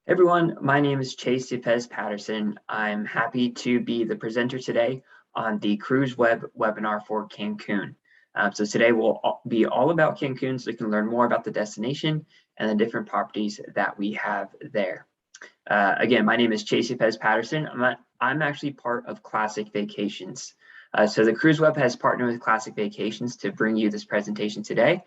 Everyone, my name is Chase Patterson. I'm happy to be the presenter today on the webinar for Cancun. So today will be all about Cancun, so you can learn more about the destination and the different properties that we have there. Again, my name is Chase Patterson. I'm actually part of Classic Vacations. So the CruiseWeb has partnered with Classic Vacations to bring you this presentation today.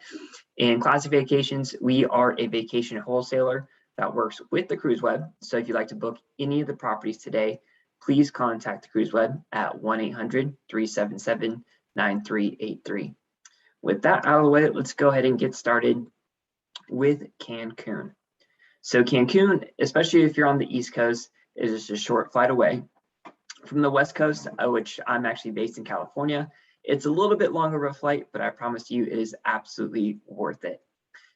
In Classic Vacations, we are a vacation wholesaler that works with the CruiseWeb. So if you'd like to book any of the properties today, please contact the CruiseWeb at 1-800-377-9383. With that out of the way, let's go ahead and get started with Cancun. So Cancun, especially if you're on the East Coast, is just a short flight away. From the West Coast, which I'm actually based in California, it's a little bit longer of a flight, but I promise you it is absolutely worth it.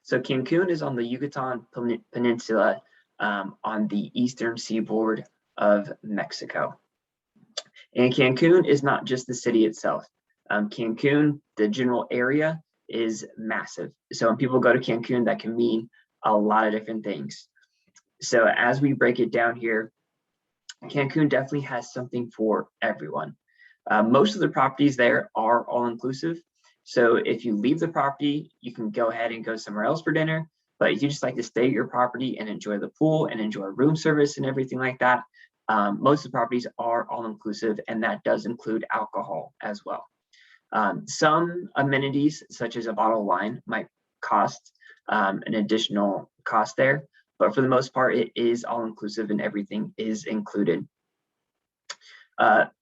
So Cancun is on the Yucatan Peninsula on the eastern seaboard of Mexico. And Cancun is not just the city itself. Cancun, the general area, is massive. So when people go to Cancun, that can mean a lot of different things. So as we break it down here, Cancun definitely has something for everyone. Most of the properties there are all-inclusive. So if you leave the property, you can go ahead and go somewhere else for dinner. But if you just like to stay at your property and enjoy the pool and enjoy room service and everything like that, most of the properties are all-inclusive, and that does include alcohol as well. Some amenities, such as a bottle of wine, might cost an additional cost there. But for the most part, it is all-inclusive and everything is included.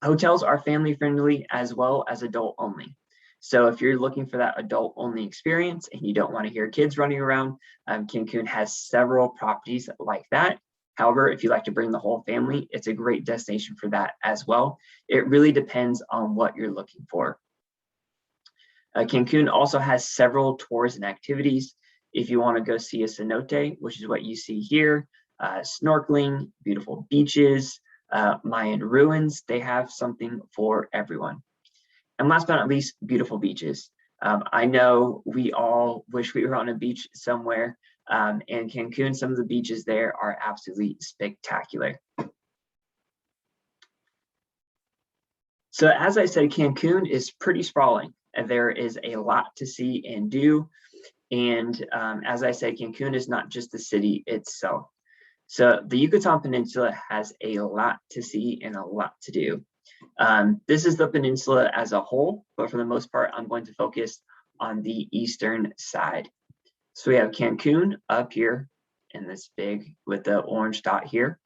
Hotels are family-friendly as well as adult-only. So if you're looking for that adult-only experience and you don't want to hear kids running around, Cancun has several properties like that. However, if you like to bring the whole family, it's a great destination for that as well. It really depends on what you're looking for. Cancun also has several tours and activities. If you want to go see a cenote, which is what you see here, snorkeling, beautiful beaches, Mayan ruins, they have something for everyone. And last but not least, beautiful beaches. I know we all wish we were on a beach somewhere, and Cancun, some of the beaches there are absolutely spectacular. So as I said, Cancun is pretty sprawling, and there is a lot to see and do. And as I said, Cancun is not just the city itself. So the Yucatan Peninsula has a lot to see and a lot to do. This is the peninsula as a whole, but for the most part, I'm going to focus on the eastern side. So we have Cancun up here in this big with the orange dot here.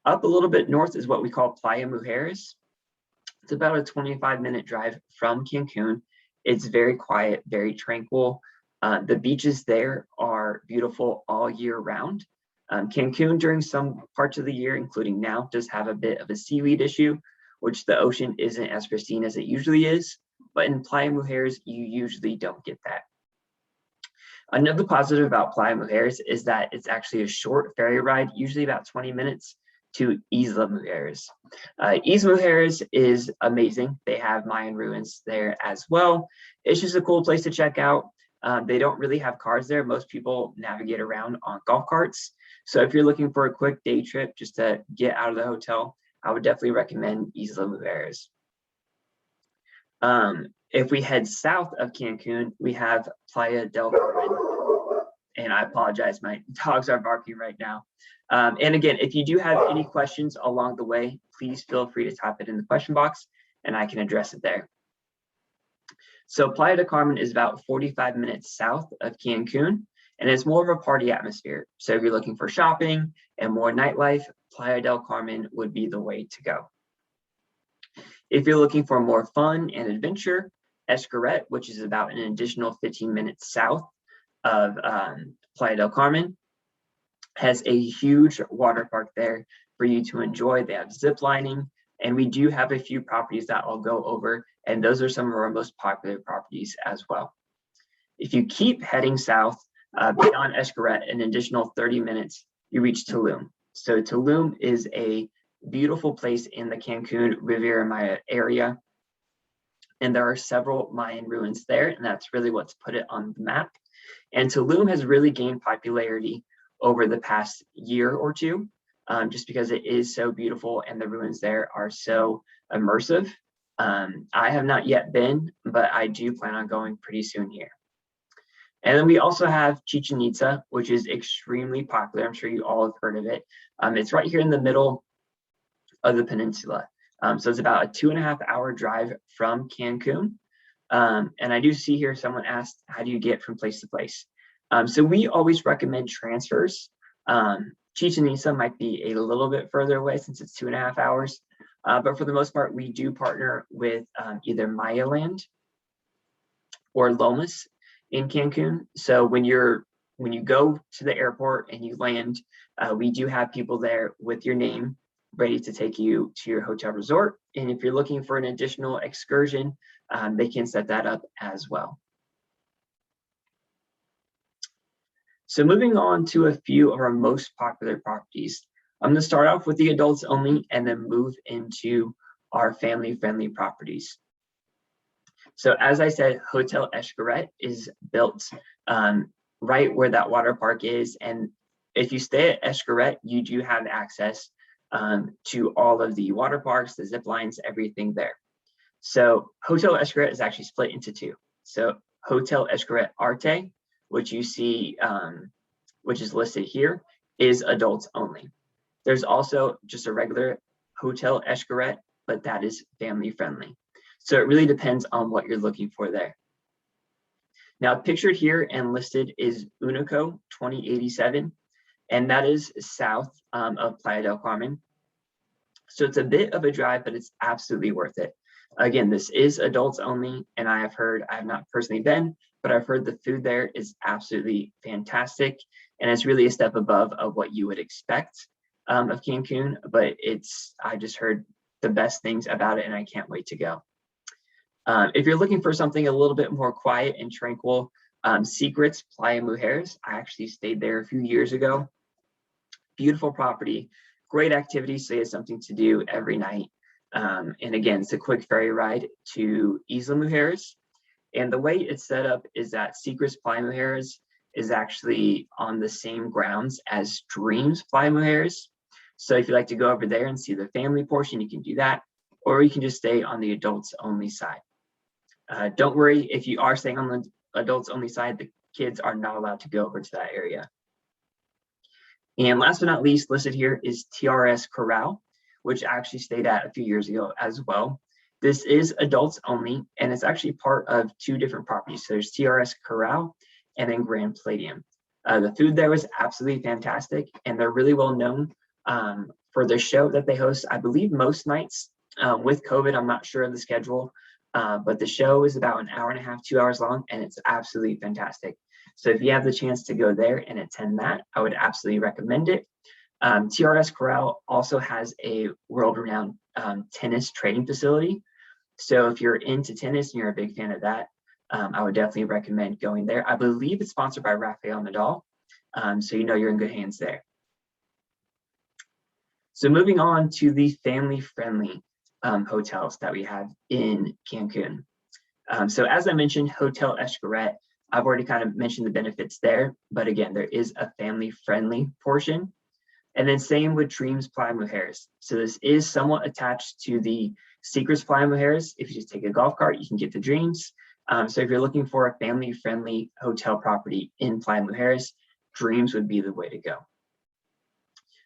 Up a little bit north is what we call Playa Mujeres. It's about a 25-minute drive from Cancun. It's very quiet, very tranquil. The beaches there are beautiful all year round. Cancun during some parts of the year, including now, does have a bit of a seaweed issue, which the ocean isn't as pristine as it usually is. But in Playa Mujeres, you usually don't get that. Another positive about Playa Mujeres is that it's actually a short ferry ride, usually about 20 minutes, to Isla Mujeres. Isla Mujeres is amazing. They have Mayan ruins there as well. It's just a cool place to check out. They don't really have cars there. Most people navigate around on golf carts. So if you're looking for a quick day trip just to get out of the hotel, I would definitely recommend Isla Mujeres. If we head south of Cancun, we have Playa del Carmen. And I apologize, my dogs are barking right now. And again, if you do have any questions along the way, please feel free to type it in the question box and I can address it there. So Playa del Carmen is about 45 minutes south of Cancun, and it's more of a party atmosphere. So if you're looking for shopping and more nightlife, Playa del Carmen would be the way to go. If you're looking for more fun and adventure, Xcaret, which is about an additional 15 minutes south of Playa del Carmen, has a huge water park there for you to enjoy. They have zip lining, and we do have a few properties that I'll go over, and those are some of our most popular properties as well. If you keep heading south beyond Xcaret, an additional 30 minutes, you reach Tulum. So Tulum is a beautiful place in the Cancun Riviera Maya area, and there are several Mayan ruins there, and that's really what's put it on the map. And Tulum has really gained popularity over the past year or two, just because it is so beautiful and the ruins there are so immersive. I have not yet been, but I do plan on going pretty soon here. And then we also have Chichen Itza, which is extremely popular. I'm sure you all have heard of it. It's right here in the middle of the peninsula. So it's about a 2.5-hour drive from Cancun. And I do see here someone asked, how do you get from place to place? So we always recommend transfers. Chichen Itza might be a little bit further away since it's 2.5 hours. But for the most part, we do partner with either Maya Land or Lomas in Cancun. So when you go to the airport and you land, we do have people there with your name ready to take you to your hotel resort. And if you're looking for an additional excursion, they can set that up as well. So moving on to a few of our most popular properties. I'm going to start off with the adults only and then move into our family-friendly properties. So as I said, Hotel Xcaret is built right where that water park is. And if you stay at Xcaret, you do have access to all of the water parks, the zip lines, everything there. So Hotel Xcaret is actually split into two. So Hotel Xcaret Arte, which you see, which is listed here, is adults only. There's also just a regular Hotel Xcaret, but that is family friendly. So it really depends on what you're looking for there. Now pictured here and listed is Unico 2087, and that is south of Playa del Carmen. So it's a bit of a drive, but it's absolutely worth it. Again, this is adults only, and I have not personally been, but I've heard the food there is absolutely fantastic, and it's really a step above of what you would expect of Cancun, but I just heard the best things about it, and I can't wait to go. If you're looking for something a little bit more quiet and tranquil, Secrets Playa Mujeres, I actually stayed there a few years ago. Beautiful property, great activities, so you have something to do every night. And again, it's a quick ferry ride to Isla Mujeres. And the way it's set up is that Secrets Playa Mujeres is actually on the same grounds as Dreams Playa Mujeres. So if you like to go over there and see the family portion, you can do that, or you can just stay on the adults only side. Don't worry, if you are staying on the adults only side, the kids are not allowed to go over to that area. And last but not least, listed here is TRS Corral, which I actually stayed at a few years ago as well. This is adults only, and it's actually part of two different properties. So there's TRS Corral and then Grand Palladium. The food there was absolutely fantastic, and they're really well known for their show that they host, I believe most nights. With COVID, I'm not sure of the schedule, but the show is about 1.5 hours, 2 hours long, and it's absolutely fantastic. So if you have the chance to go there and attend that, I would absolutely recommend it. TRS Corral also has a world-renowned tennis training facility. So if you're into tennis and you're a big fan of that, I would definitely recommend going there. I believe it's sponsored by Rafael Nadal, so you know you're in good hands there. So moving on to the family-friendly hotels that we have in Cancun. So as I mentioned, Hotel Xcaret, I've already kind of mentioned the benefits there, but again, there is a family-friendly portion. And then same with Dreams Playa Mujeres. So this is somewhat attached to the Secrets Playa Mujeres. If you just take a golf cart, you can get the Dreams. So if you're looking for a family-friendly hotel property in Playa Mujeres, Dreams would be the way to go.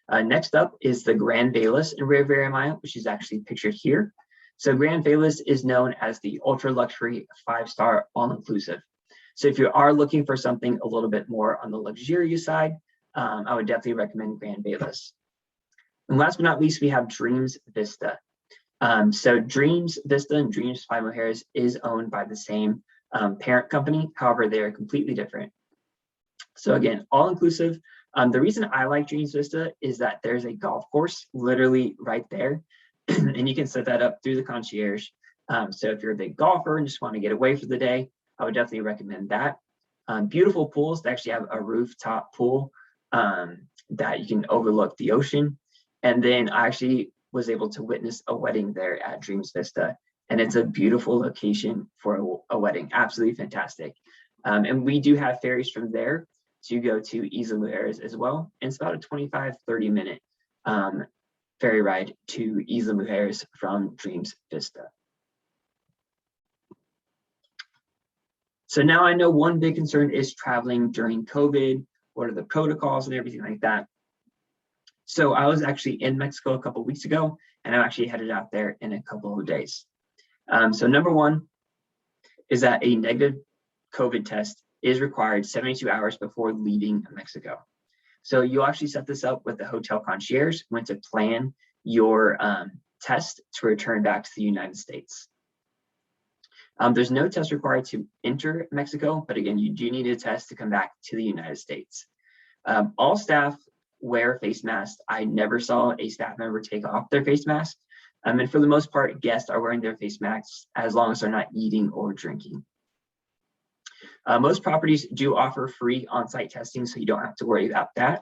Next up is the Grand Velas in Riviera Maya, which is actually pictured here. So Grand Velas is known as the ultra luxury 5-star all-inclusive. So if you are looking for something a little bit more on the luxurious side, I would definitely recommend Grand Velas. And last but not least, we have Dreams Vista. So Dreams Vista and Dreams Playa Mujeres is owned by the same parent company. However, they are completely different. So again, all-inclusive. The reason I like Dreams Vista is that there's a golf course literally right there, and you can set that up through the concierge. So if you're a big golfer and just want to get away for the day, I would definitely recommend that. Beautiful pools. They actually have a rooftop pool that you can overlook the ocean. And then I actually was able to witness a wedding there at Dreams Vista, and it's a beautiful location for a wedding. Absolutely fantastic. And we do have ferries from there to go to Isla Mujeres as well. And it's about a 25-30 minute ferry ride to Isla Mujeres from Dreams Vista. So now I know one big concern is traveling during COVID. What are the protocols and everything like that? So I was actually in Mexico a couple of weeks ago, and I'm actually headed out there in a couple of days. So number one is that a negative COVID test is required 72 hours before leaving Mexico. So you'll actually set this up with the hotel concierge when to plan your test to return back to the United States. There's no test required to enter Mexico, but again, you do need a test to come back to the United States. All staff wear face masks. I never saw a staff member take off their face mask. And for the most part, guests are wearing their face masks as long as they're not eating or drinking. Most properties do offer free on-site testing, so you don't have to worry about that.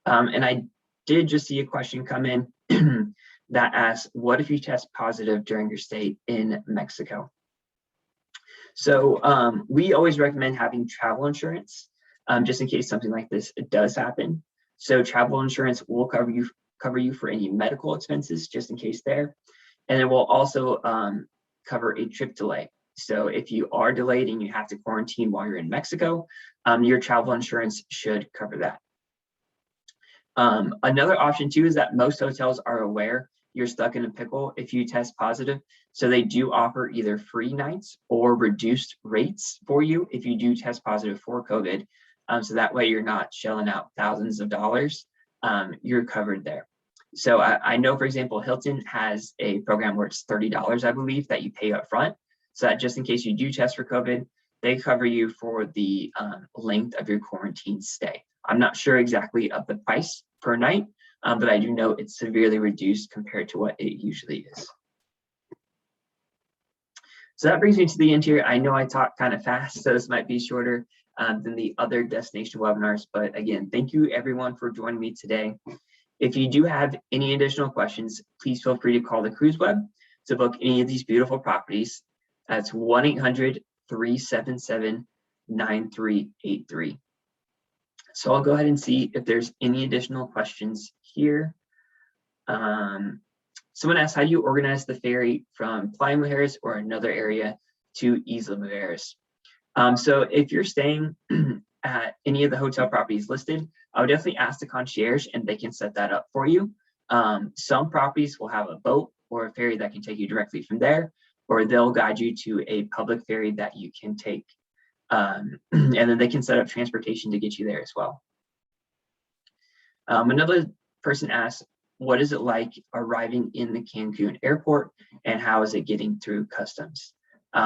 And I did just see a question come in that asks, what if you test positive during your stay in Mexico? So we always recommend having travel insurance, just in case something like this does happen. So travel insurance will cover you for any medical expenses, just in case there. And it will also cover a trip delay. So if you are delayed and you have to quarantine while you're in Mexico, your travel insurance should cover that. Another option too is that most hotels are aware you're stuck in a pickle if you test positive. So they do offer either free nights or reduced rates for you if you do test positive for COVID. So that way you're not shelling out thousands of dollars, you're covered there. So I know, for example, Hilton has a program where it's $30, I believe, that you pay up front. So that just in case you do test for COVID, they cover you for the length of your quarantine stay. I'm not sure exactly of the price per night, but I do know it's severely reduced compared to what it usually is. So that brings me to the end here. I know I talked kind of fast, so this might be shorter than the other destination webinars, but again, thank you everyone for joining me today. If you do have any additional questions, please feel free to call the CruiseWeb to book any of these beautiful properties. That's 1-800-377-9383. So I'll go ahead and see if there's any additional questions here. Someone asked, how do you organize the ferry from Playa Mujeres or another area to Isla Mujeres? So if you're staying at any of the hotel properties listed, I would definitely ask the concierge and they can set that up for you. Some properties will have a boat or a ferry that can take you directly from there, or they'll guide you to a public ferry that you can take. And then they can set up transportation to get you there as well. Another person asked, what is it like arriving in the Cancun airport and how is it getting through customs?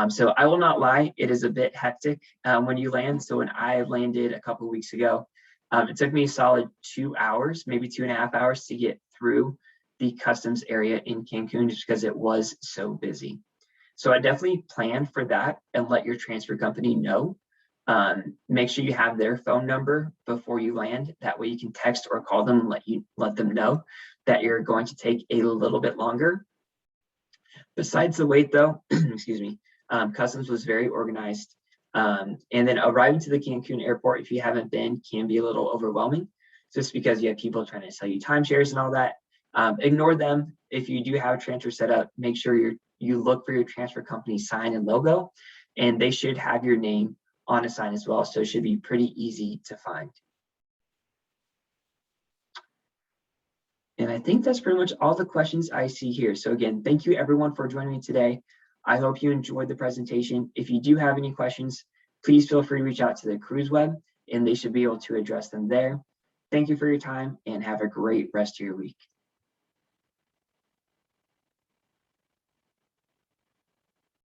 So I will not lie, it is a bit hectic when you land. So when I landed a couple of weeks ago, it took me a solid 2 hours, maybe 2.5 hours to get through the customs area in Cancun just because it was so busy. So I definitely plan for that and let your transfer company know. Make sure you have their phone number before you land. That way you can text or call them and let them know that you're going to take a little bit longer. Besides the wait though, excuse me, customs was very organized. And then arriving to the Cancun airport, if you haven't been, can be a little overwhelming just because you have people trying to sell you timeshares and all that. Ignore them. If you do have a transfer set up, make sure you look for your transfer company sign and logo, and they should have your name on a sign as well. So it should be pretty easy to find. And I think that's pretty much all the questions I see here. So again, thank you everyone for joining me today. I hope you enjoyed the presentation. If you do have any questions, please feel free to reach out to the CruiseWeb and they should be able to address them there. Thank you for your time and have a great rest of your week.